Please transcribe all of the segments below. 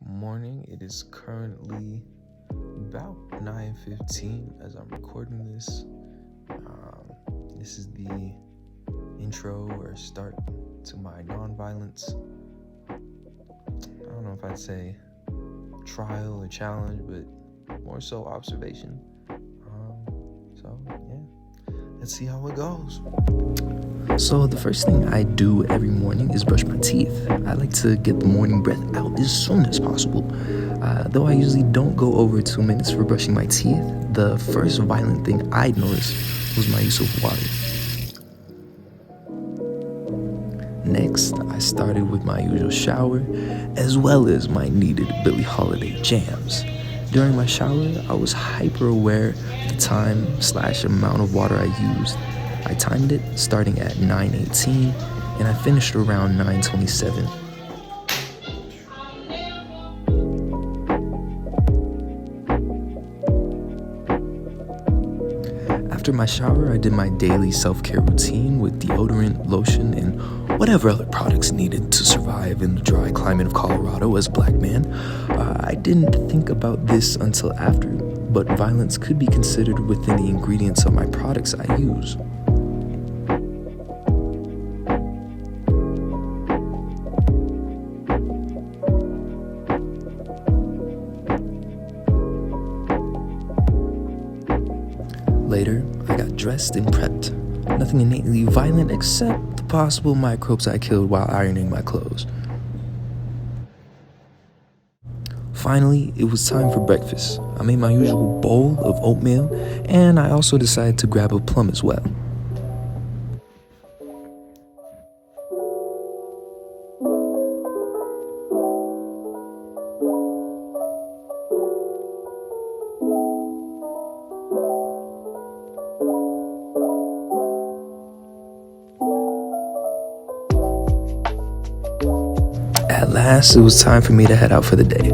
morning. It is currently about 9:15 as I'm recording this. This is the intro or start to my nonviolence. I don't know if I'd say trial or challenge, but more so observation. Let's see how it goes. So the first thing I do every morning is brush my teeth. I like to get the morning breath out as soon as possible. Though I usually don't go over 2 minutes for brushing my teeth, the first violent thing I noticed was my use of water. Next, I started with my usual shower, as well as my needed Billie Holiday jams. During my shower, I was hyper aware of the time/amount of water I used. I timed it starting at 9:18 and I finished around 9:27. After my shower, I did my daily self-care routine with deodorant, lotion, and whatever other products needed to survive in the dry climate of Colorado as a black man. I didn't think about this until after, but violence could be considered within the ingredients of my products I use. Later, I got dressed and prepped. Nothing innately violent except the possible microbes I killed while ironing my clothes. Finally, it was time for breakfast. I made my usual bowl of oatmeal, and I also decided to grab a plum as well. At last, it was time for me to head out for the day.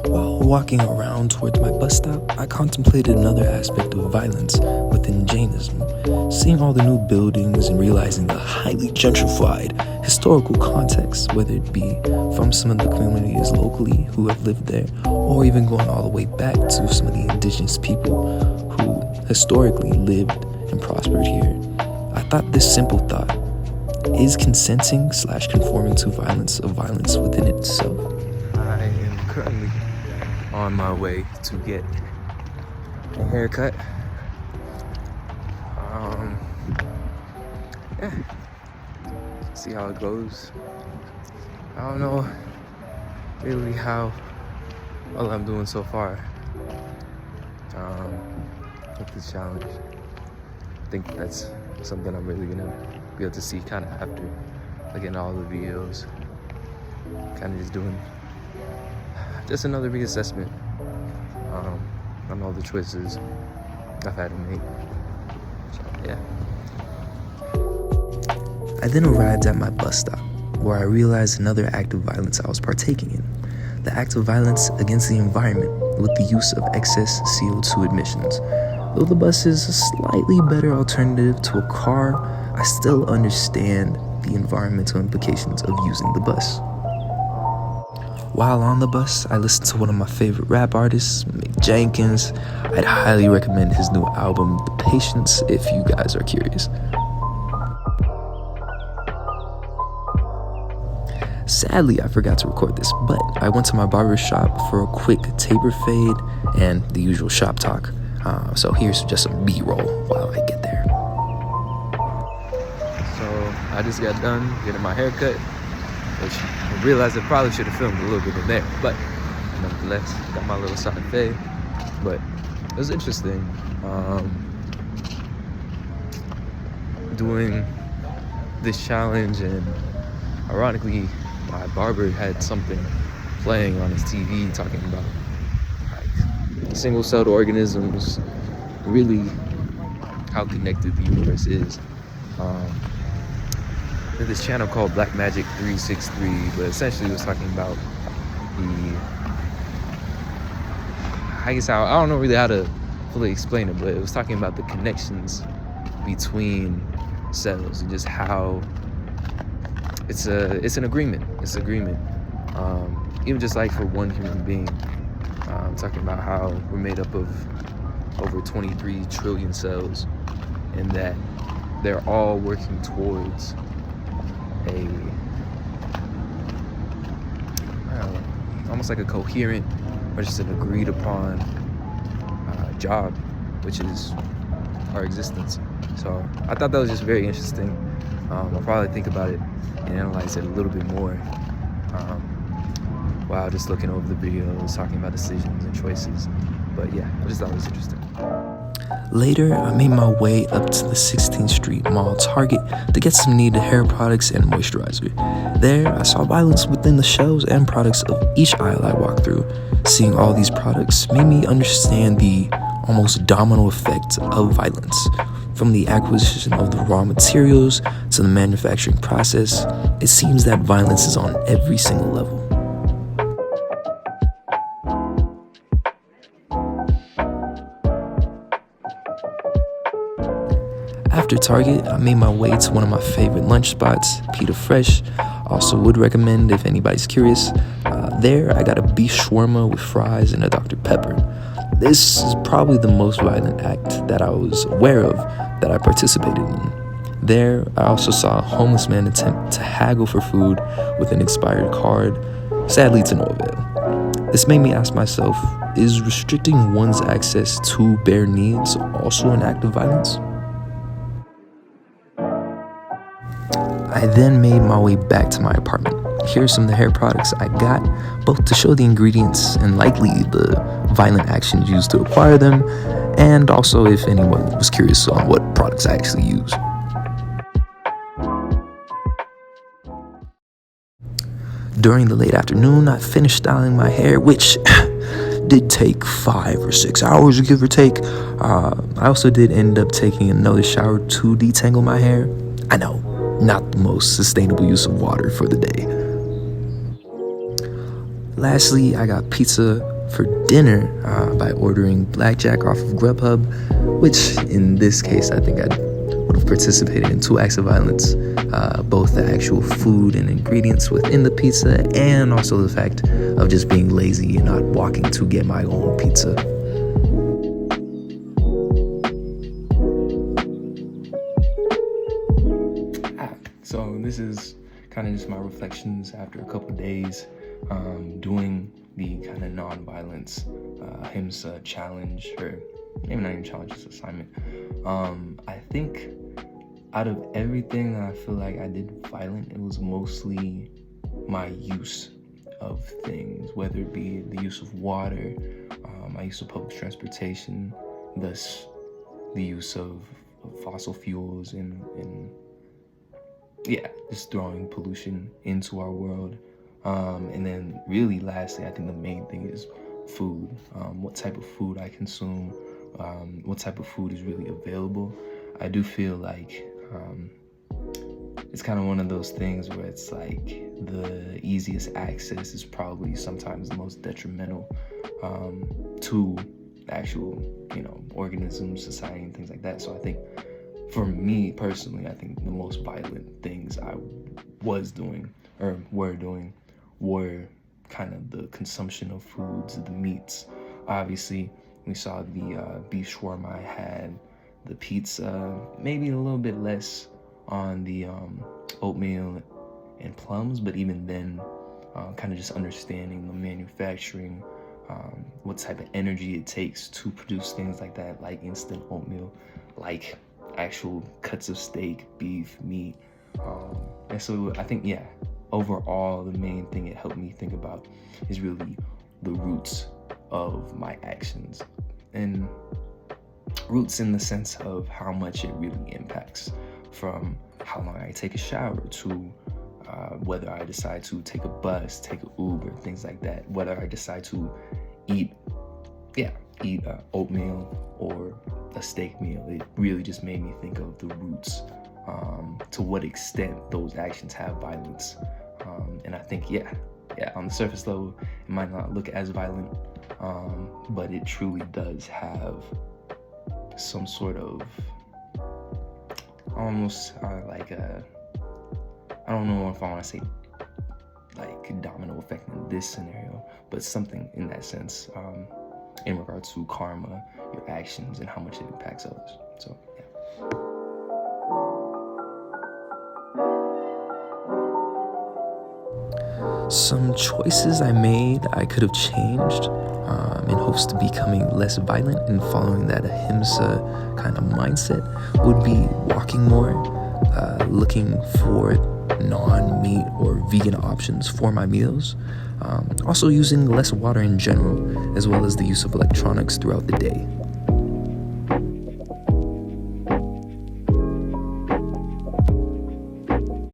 While walking around towards my bus stop, I contemplated another aspect of violence within Jainism, seeing all the new buildings and realizing the highly gentrified historical context, whether it be from some of the communities locally who have lived there, or even going all the way back to some of the indigenous people who historically lived and prospered here. I thought this simple thought: is consenting/conforming to violence a violence within itself? I am currently on my way to get a haircut. See how it goes. I don't know really how well I'm doing so far with this challenge. I think that's something I'm really gonna be able to see kind of after looking at all the videos, kind of just doing just another reassessment on all the choices I've had to make. So yeah. I then arrived at my bus stop, where I realized another act of violence I was partaking in: the act of violence against the environment with the use of excess CO2 emissions. Though the bus is a slightly better alternative to a car, I still understand the environmental implications of using the bus. While on the bus, I listened to one of my favorite rap artists, Mick Jenkins. I'd highly recommend his new album, The Patience, if you guys are curious. Sadly, I forgot to record this, but I went to my barber shop for a quick taper fade and the usual shop talk. So here's just some B-roll while I get there. So I just got done getting my hair cut, which I realized I probably should have filmed a little bit in there, but nonetheless, got my little side fade. But it was interesting doing this challenge, and ironically, my barber had something playing on his TV talking about like single-celled organisms, really how connected the universe is. There's this channel called Black Magic 363, but essentially it was talking about I don't know really how to fully explain it, but it was talking about the connections between cells and just how it's an agreement. It's agreement. Even just like for one human being, talking about how we're made up of over 23 trillion cells, and that they're all working towards a, I don't know, almost like a coherent or just an agreed upon job, which is our existence. So I thought that was just very interesting. I'll probably think about it and analyze it a little bit more while just looking over the videos, talking about decisions and choices. But yeah, I just thought it was interesting. Later, I made my way up to the 16th Street Mall Target to get some needed hair products and moisturizer. There, I saw violence within the shelves and products of each aisle I walked through. Seeing all these products made me understand the almost domino effect of violence. From the acquisition of the raw materials to the manufacturing process, it seems that violence is on every single level. After Target, I made my way to one of my favorite lunch spots, Pita Fresh. Also would recommend if anybody's curious. There, I got a beef shawarma with fries and a Dr. Pepper. This is probably the most violent act that I was aware of that I participated in. There, I also saw a homeless man attempt to haggle for food with an expired card, sadly to no avail. This made me ask myself, is restricting one's access to bare needs also an act of violence? I then made my way back to my apartment. Here are some of the hair products I got, both to show the ingredients and likely the violent actions used to acquire them, and also if anyone was curious on what products I actually use. During the late afternoon, I finished styling my hair, which did take 5 or 6 hours, give or take. I also did end up taking another shower to detangle my hair. I know, not the most sustainable use of water for the day. Lastly, I got pizza for dinner by ordering blackjack off of Grubhub, which in this case I think I would have participated in 2 acts of violence, both the actual food and ingredients within the pizza and also the fact of just being lazy and not walking to get my own pizza. So this is kind of just my reflections after a couple days doing the kind of non-violence Ahimsa challenge, or maybe not even challenge, just assignment. I think out of everything that I feel like I did violent, it was mostly my use of things, whether it be the use of water, my use of public transportation, thus the use of fossil fuels and just throwing pollution into our world. And then really lastly, I think the main thing is food, what type of food I consume, what type of food is really available. I do feel like it's kind of one of those things where it's like the easiest access is probably sometimes the most detrimental to actual, organisms, society, and things like that. So I think for me personally, I think the most violent things I was doing or were doing were kind of the consumption of foods, the meats. Obviously, we saw the beef shawarma I had, the pizza, maybe a little bit less on the oatmeal and plums, but even then, kind of just understanding the manufacturing, what type of energy it takes to produce things like that, like instant oatmeal, like actual cuts of steak, beef, meat. And so I think, overall, the main thing it helped me think about is really the roots of my actions. And roots in the sense of how much it really impacts, from how long I take a shower to whether I decide to take a bus, take an Uber, things like that, whether I decide to eat oatmeal or a steak meal. It really just made me think of the roots, to what extent those actions have violence. And I think, on the surface level, it might not look as violent, but it truly does have some sort of almost I don't know if I want to say like domino effect in this scenario, but something in that sense, in regards to karma, your actions, and how much it impacts others. So yeah. Some choices I made I could have changed in hopes to becoming less violent and following that Ahimsa kind of mindset would be walking more, looking for non-meat or vegan options for my meals, also using less water in general, as well as the use of electronics throughout the day.